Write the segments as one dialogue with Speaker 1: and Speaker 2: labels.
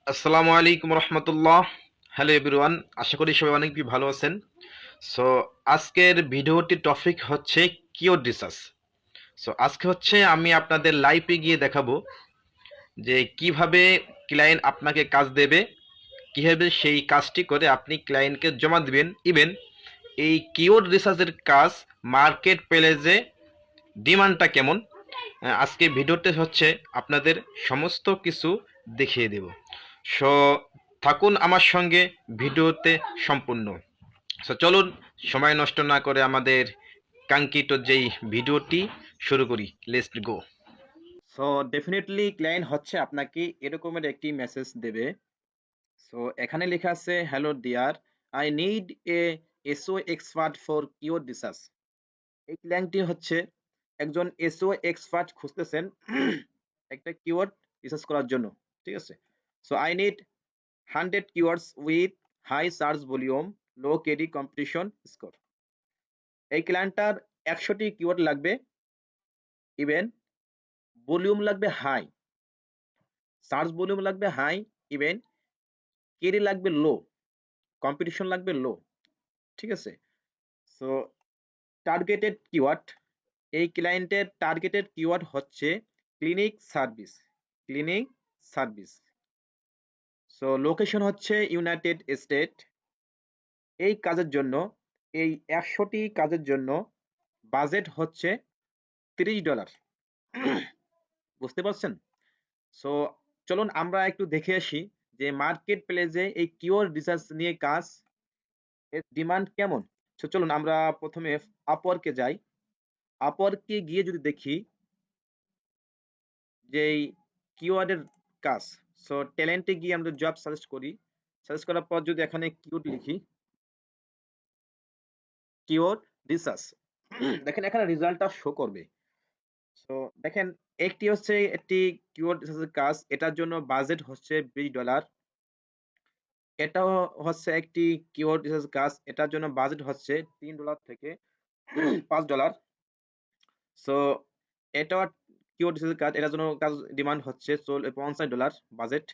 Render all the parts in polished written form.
Speaker 1: আসসালামু আলাইকুম রহমতুল্লাহ। Hello everyone, আশা করি সবাই অনেক ভালো আছেন। সো আজকের ভিডিওটির টপিক হচ্ছে কিওর রিসার্চ। সো আজকে হচ্ছে আমি আপনাদের লাইভে গিয়ে দেখাবো যে কিভাবে ক্লায়েন্ট আপনাকে কাজ দেবে, কিভাবে সেই কাজটি করে আপনি ক্লায়েন্টকে জমা দিবেন। ইভেন এই কিওর রিসার্চের কাজ মার্কেট প্লেসে ডিমান্ডটা কেমন, আজকে ভিডিওতে হচ্ছে আপনাদের সমস্ত কিছু দেখিয়ে দেব। সো থাকুন আমার সঙ্গে ভিডিওতে সম্পূর্ণ। সো চলুন সময় নষ্ট না করে আমাদের কাঙ্ক্ষিত যেই ভিডিওটি শুরু করি। Let's go. So definitely client হচ্ছে আপনাকে এরকমের একটি মেসেজ দেবে। সো এখানে লেখা আছে, hello dear, I need a SEO expert for keyword research. এই ক্লায়েন্টটি হচ্ছে একজন এসও এক্সপার্ট খুঁজতেছেন একটা কিওয়ার্ড রিসার্চ করার জন্য। ঠিক আছে। So I need 100 keywords with high search volume, low KD competition score. এই ক্লায়েন্টটার 100টি কিওয়ার্ড লাগবে, ইভেন ভলিউম লাগবে হাই, সার্চ ভলিউম লাগবে হাই, ইভেন কেডি লাগবে লো, কম্পিটিশন লাগবে লো। ঠিক আছে। সো টার্গেটেড কিওয়ার্ড, এই ক্লায়েন্টের টার্গেটেড কিওয়ার্ড হচ্ছে clinic service, clinic service. So location হচ্ছে ইউনাইটেড স্টেট। এই কাজের জন্য, এই 100টি কাজের জন্য বাজেট হচ্ছে $30। বুঝতে পারছেন? সো চলুন আমরা একটু দেখে আসি যে মার্কেট প্লেসে এই কিওয়ার্ড রিসার্চ নিয়ে কাজ এর ডিমান্ড কেমন। সো চলুন আমরা প্রথমে আপওয়ার্কে যাই। আপওয়ার্কে গিয়ে যদি দেখি যে এই কিওয়ার্ডের কাজ, সো ট্যালেন্টে গিয়ে আমরা জব সাজেস্ট করি। সাজেস্ট করার পর যদি এখানে কিওয়ার্ড লিখি, কিওয়ার্ড রিসার্চ, দেখেন এখানে রেজাল্টটা শো করবে। সো দেখেন, একটি হচ্ছে একটি কিওয়ার্ড রিসার্চের কাজ, এটার জন্য বাজেট হচ্ছে $20। এটাও হচ্ছে একটি কিওয়ার্ড রিসার্চ কাজ, এটার জন্য বাজেট হচ্ছে $3 থেকে $5। সো এটাও কিওয়ার্ড রিসার্চের কাজ, এটার জন্য কাজ ডিমান্ড হচ্ছে $50 বাজেট।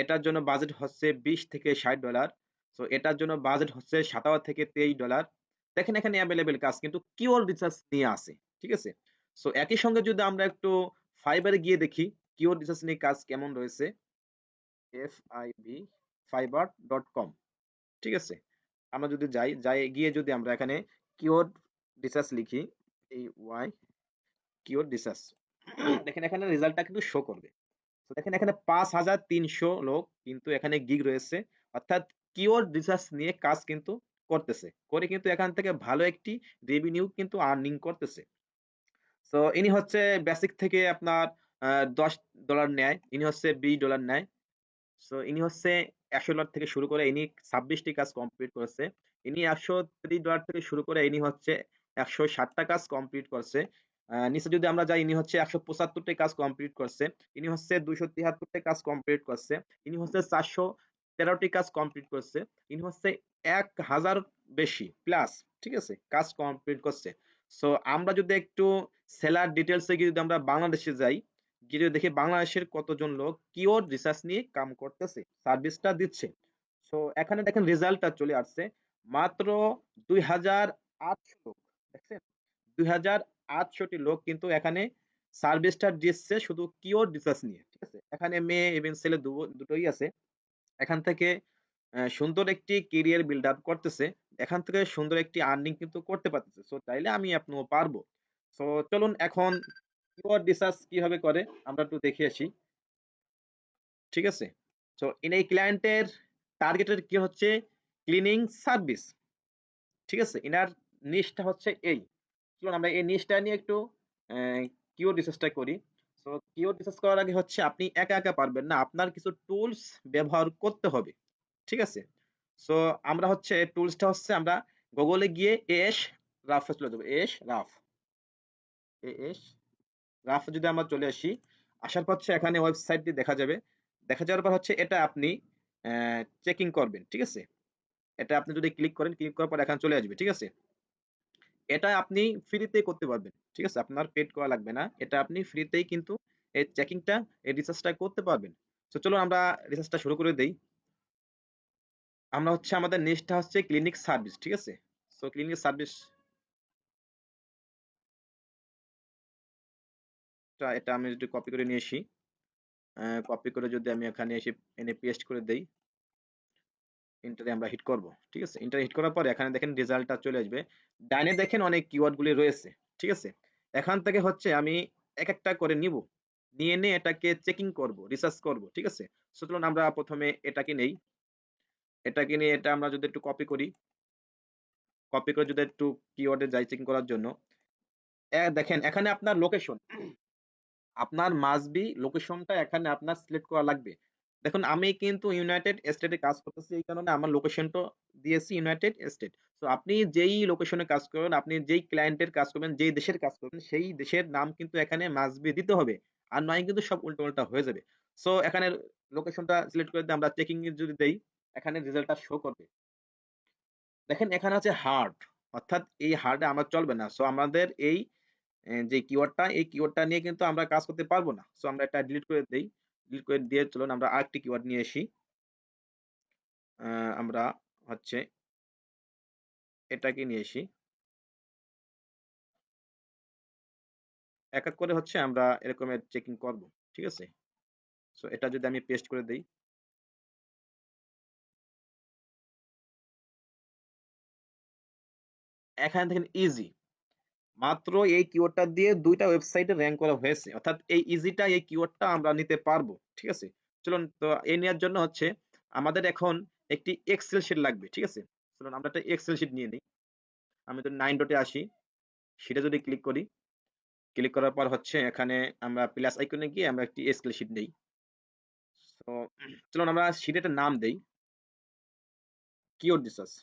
Speaker 1: এটার জন্য বাজেট হচ্ছে $20 থেকে $60। সো এটার জন্য বাজেট হচ্ছে $17 থেকে $23। দেখেন এখানে অ্যাভেলেবেল কাজ কিন্তু কিওয়ার্ড রিসার্চ নিয়ে আছে। ঠিক আছে। সো একই সঙ্গে যদি আমরা একটু ফাইবারে গিয়ে দেখি কিওয়ার্ড রিসার্চ নিয়ে কাজ কেমন রয়েছে, FIB fiverr.com। ঠিক আছে। আমরা যদি যাই গিয়ে যদি আমরা এখানে কিওয়ার্ড রিসার্চ লিখি, এই ওয়াই কিওয়ার্ড রিসার্চ, দেখেন এখানে রেজাল্টটা কিন্তু শো করবে। তো দেখেন এখানে 5300 লোক কিন্তু এখানে গিগ রয়েছে, অর্থাৎ কিওয়ার্ড রিসার্চ নিয়ে কাজ কিন্তু করতেছে, করে কিন্তু এখান থেকে ভালো একটি রেভিনিউ কিন্তু আর্নিং করতেছে। সো ইনি হচ্ছে বেসিক থেকে আপনার $10 নেয়, ইনি হচ্ছে $20 নেয়। সো ইনি হচ্ছে $100 থেকে শুরু করে ইনি 26টি কাজ কমপ্লিট করেছে। ইনি $130 থেকে শুরু করে ইনি হচ্ছে 160টা কাজ কমপ্লিট করছে। নিচে যদি আমরা যাই, ইনি হচ্ছে 175টি কাজ কমপ্লিট করছে। ইনি হচ্ছে 273টি কাজ কমপ্লিট করছে। ইনি হচ্ছে 413টি কাজ কমপ্লিট করছে। ইনি হচ্ছে 1000 বেশি প্লাস, ঠিক আছে, কাজ কমপ্লিট করছে। সো আমরা যদি একটু সেলার ডিটেলসে গিয়ে যদি আমরা বাংলাদেশে যাই, গিয়ে দেখি বাংলাদেশের কতজন লোক কিওয়ার্ড রিসার্চ নিয়ে কাম করতেছে, সার্ভিসটা দিচ্ছে। সো এখানে দেখেন রেজাল্টটা চলে আসছে, মাত্র 2800 লোক। দেখছেন, 2800টি লোক কিন্তু এখানে সার্ভিসটা দিচ্ছে শুধু কিওয়ার্ড রিসার্চ নিয়ে। ঠিক আছে। এখানে মেয়ে এবং ছেলে দুটোই আছে। এখান থেকে সুন্দর একটি কেরিয়ার বিল্ড আপ করতেছে। এখান থেকে সুন্দর একটি আর্নিং কিন্তু করতে পারতেছে। সো চাইলে আমি আপনিও পারবো। সো চলুন এখন কিওয়ার্ড রিসার্চ কিভাবে করে আমরা একটু দেখে আসি। ঠিক আছে। সো এই ক্লায়েন্টের টার্গেটের কি হচ্ছে ক্লিনিং সার্ভিস। ঠিক আছে। ইনার নিশটা হচ্ছে এই। চলুন আমরা এই নিশটা নিয়ে একটু কিওয়ার্ড রিসার্চটা করি। সো কিওয়ার্ড রিসার্চ করার আগে হচ্ছে আপনি একা একা পারবেন না, আপনার কিছু টুলস ব্যবহার করতে হবে। ঠিক আছে। সো আমরা হচ্ছে টুলসটা হচ্ছে আমরা গুগলে গিয়ে এস রাফে চলে যাবো। এস রাফ, এস রাফে যদি আমরা চলে আসি, আসার পর হচ্ছে এখানে ওয়েবসাইটটি দেখা যাবে। দেখা যাওয়ার পর হচ্ছে এটা আপনি চেকিং করবেন। ঠিক আছে। এটা আপনি যদি ক্লিক করেন, ক্লিক করার পর এখানে চলে আসবে। ঠিক আছে। এটা আপনি ফ্রিতে করতে পারবেন। ঠিক আছে। আপনার পেড করা লাগবে না। এটা আপনি ফ্রিতেই কিন্তু এই চেকিংটা, এই রিসার্চটা করতে পারবেন। তো চলুন আমরা রিসার্চটা শুরু করে দেই। আমরা হচ্ছে আমাদের নেক্সটটা হচ্ছে ক্লিনিক সার্ভিস, ঠিক আছে? সো ক্লিনিক সার্ভিস এটা আমি যদি কপি করে নিয়ে আসি, কপি করে যদি আমি এখানে এসে এনে পেস্ট করে দেই, এন্টারে আমরা হিট করব, ঠিক আছে? এন্টারে হিট করার পর এখানে দেখেন রেজাল্টটা চলে আসবে। ডাইনে দেখেন অনেক কিওয়ার্ড গুলি রয়েছে, ঠিক আছে? এখান থেকে হচ্ছে আমি এক একটা করে নিব, নিয়ে এটাকে চেকিং করব, রিসার্চ করব, ঠিক আছে? সো চলুন আমরা প্রথমে এটাকে নেই, এটাকে নিয়ে এটা আমরা যদি একটু কপি করি, কপি করে যদি একটু কিওয়ার্ডে যাই চেকিং করার জন্য, দেখেন এখানে আপনার লোকেশন, আপনার মাস্ট বি লোকেশনটা এখানে আপনার সিলেক্ট করা লাগবে। দেখুন আমি কিন্তু ইউনাইটেড স্টেটে কাজ করতেছি, এই কারণে আমার লোকেশনটা দিয়েছি ইউনাইটেড স্টেট। তো আপনি যেই লোকেশনে কাজ করবেন, আপনি যেই ক্লায়েন্টের কাজ করবেন, যেই দেশের কাজ করবেন, সেই দেশের নাম কিন্তু এখানে মাস্ট বি দিতে হবে। আর নয় কিন্তু সব উল্টো-পাল্টা হয়ে যাবে। সো এখানে লোকেশনটা সিলেক্ট করে দিয়ে আমরা চেকিং এ যদি দেই, এখানে রেজাল্টটা শো করবে। দেখেন এখানে আছে হার্ড, অর্থাৎ এই হার্ডে আমার চলবে না। সো আমাদের এই যে কিওয়ার্ডটা, এই কিওয়ার্ডটা নিয়ে কিন্তু আমরা কাজ করতে পারবো না। সো আমরা এটা ডিলিট করে দেই। ডিলিট করে দিয়ে চলুন আমরা আরেকটি কিওয়ার্ড নিয়ে আসি। আমরা হচ্ছে এটাকে নিয়ে আসি। এক, এক করে হচ্ছে আমরা এরকমের চেকিং করব। ঠিক আছে? সো এটা যদি আমি পেস্ট করে দেই। এখানে দেখেন ইজি। মাত্র এই কিওয়ার্ডটা দিয়ে ২ টা ওয়েবসাইটে র‍্যাংক করা হয়েছে। অর্থাৎ এই ইজিটা, এই কিওয়ার্ডটা আমরা নিতে পারবো। ঠিক আছে? চলুন তো এই নেয়ার জন্য হচ্ছে আমাদের এখন একটি এক্সেল শিট লাগবে। ঠিক আছে? চলুন আমরা একটা এক্সেল শিট নিয়ে নিই। আমি যদি 9 ডটে আসি, শিটে যদি ক্লিক করি, ক্লিক করার পর হচ্ছে এখানে আমরা প্লাস আইকনে গিয়ে আমরা একটি এক্সেল শিট নেই। সো চলুন আমরা শিটে একটা নাম দেই। Keyword research.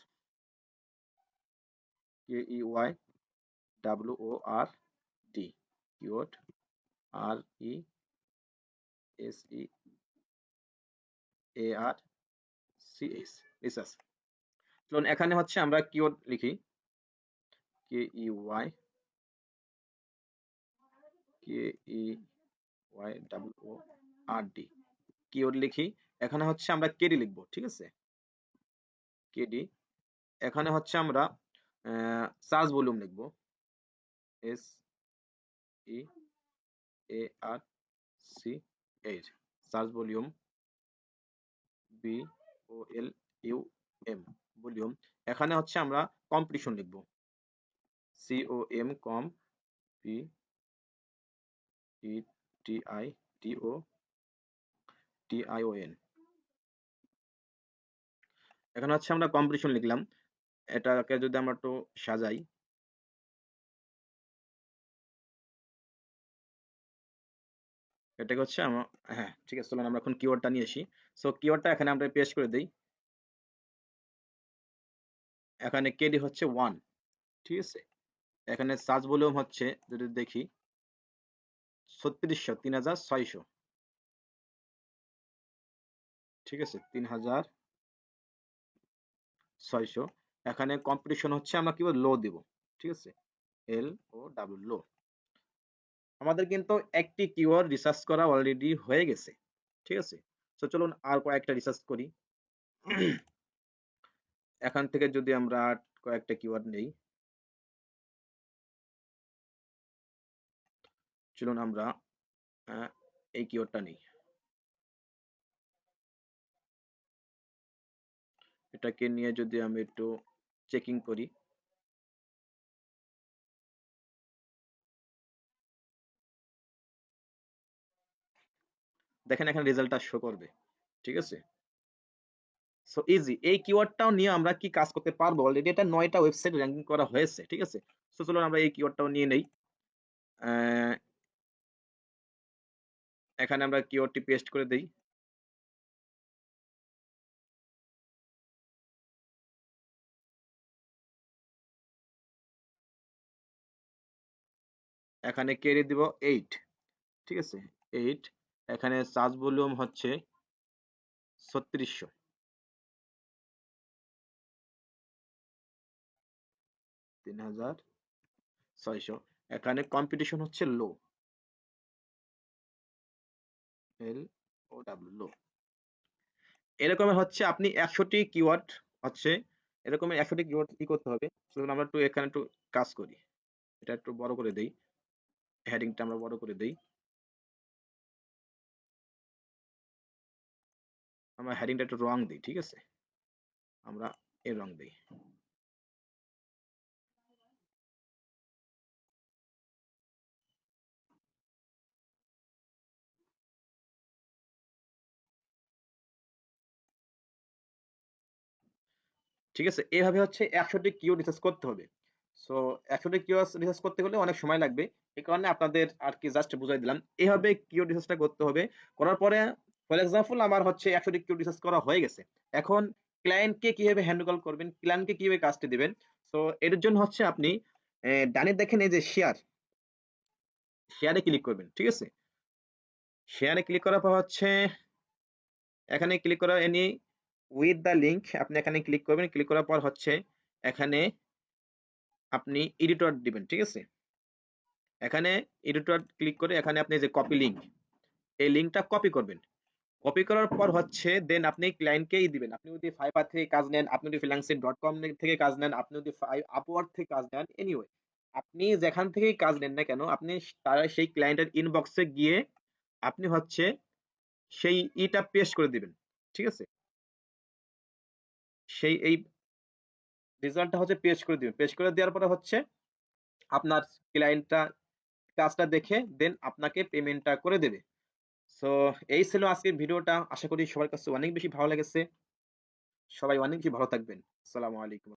Speaker 1: KEYWORD, keyword, RESEARCH, research. চলুন এখানে হচ্ছে আমরা কিওয়ার্ড লিখি, KEYWORD, কিওয়ার্ড লিখি। এখানে হচ্ছে আমরা কেডি লিখব, ঠিক আছে? কেডি। এখানে হচ্ছে আমরা সার্চ ভলিউম লিখব, SEARCH, search volume, VOLUM, volume. এখানে হচ্ছে আমরা কম্পিটিশন লিখব, COMPETITION। এখানে হচ্ছে আমরা কম্পিটিশন লিখলাম। এটাকে যদি আমরা একটু সাজাই, এটাকে হচ্ছে হ্যাঁ, ঠিক আছে। চলুন আমরা এখন কিওয়ার্ডটা নিয়ে আসি। সো কিওয়ার্ডটা এখানে আমরা পেস্ট করে দেই। এখানে কেডি হচ্ছে 1, ঠিক আছে? এখানে সার্চ ভলিউম হচ্ছে যদি দেখি 3600, ঠিক আছে? 3600। এখানে কম্পিটিশন হচ্ছে আমরা কি লো দিব, ঠিক আছে? LOW, লো। আমাদের কিন্তু একটি কিওয়ার্ড রিসার্চ করা অলরেডি হয়ে গেছে, ঠিক আছে? তো চলুন আর কয়েকটা রিসার্চ করি। এখান থেকে যদি আমরা কয়েকটা কিওয়ার্ড নেই, চলুন আমরা এই কিওয়ার্ডটা নেই। এটাকে নিয়ে যদি আমি একটু চেকিং করি, দেখেন এখানে রেজাল্টটা শো করবে, ঠিক আছে? So easy. এই কিওয়ার্ডটাও নিয়ে আমরা কি কাজ করতে পারবো, অলরেডি এটা 9টা ওয়েবসাইট র‍্যাঙ্কিং করা হয়েছে, ঠিক আছে? সো চলুন আমরা এই কিওয়ার্ডটাও নিয়ে নেই। এখানে আমরা কিওয়ার্ডটি পেস্ট করে দেই। এখানে কেড়ে দিব 8, ঠিক আছে? 8। এখানে সার্চ ভলিউম হচ্ছে 3600, 3600। এখানে কম্পিটিশন হচ্ছে লো, LOW, OW এরকমের হচ্ছে আপনি 100টি কিওয়ার্ড হচ্ছে এরকমের 100টি কিওয়ার্ড কি করতে হবে। চলুন আমরা একটু এখানে একটু কাজ করি। এটা একটু বড় করে দেই। হেডিংটা আমরা বড় করে দেই। আমরা হেডিংটা একটু রং দিই, ঠিক আছে? আমরা এর রং দেই। ঠিক আছে? এভাবে হচ্ছে 100টি কিওয়ার্ড রিসার্চ করতে হবে। সো 100টি কিওয়ার্ড রিসার্চ করতে হলে অনেক সময় লাগবে। এই কারণে আপনাদের আর কি জাস্ট বুঝাই দিলাম। এভাবে কিওয়ার্ড রিসার্চটা করতে হবে। করার পরে ফর এক্সাম্পল আমার হচ্ছে 100টি কিওয়ার্ড রিসার্চ করা হয়ে গেছে। এখন ক্লায়েন্টকে কিভাবে হ্যান্ডেল করবেন, ক্লায়েন্টকে কিভাবে কাজটি দিবেন। সো এর জন্য হচ্ছে আপনি ডানে দেখেন এই যে শেয়ারে ক্লিক করবেন। ঠিক আছে? শেয়ারে ক্লিক করার পর হচ্ছে এখানে ক্লিক করা এনি উইথ দ্য লিংক আপনি এখানে ক্লিক করবেন। ক্লিক করার পর হচ্ছে এখানে আপনি এডিটর দিবেন। ঠিক আছে? এখানে এডিটর ক্লিক করে এখানে আপনি যে কপি লিংক এই লিংকটা কপি করবেন। কপি করার পর হচ্ছে দেন আপনি ক্লায়েন্টকেই দিবেন। আপনি যদি ফাইবার থেকে কাজ নেন, আপনি যদি freelancing.com থেকে কাজ নেন, আপনি যদি আপওয়ার্ক থেকে কাজ নেন, এনিওয়ে আপনি যেখান থেকেই কাজ নেন না কেন আপনি তার সেই ক্লায়েন্টের ইনবক্সে গিয়ে আপনি হচ্ছে সেই ইটা পেস্ট করে দিবেন। ঠিক আছে? সেই এই রেজাল্টটা হচ্ছে পেস্ট করে দিবেন। পেস্ট করে দেওয়ার পরে হচ্ছে আপনার ক্লায়েন্টটা কাজটা দেখে দেন আপনাকে পেমেন্টটা করে দেবে। সো এই ছিল আজকের ভিডিওটা। আশা করি সবার কাছে অনেক বেশি ভালো লেগেছে। সবাই অনেক বেশি ভালো থাকবেন। আসসালামু আলাইকুম।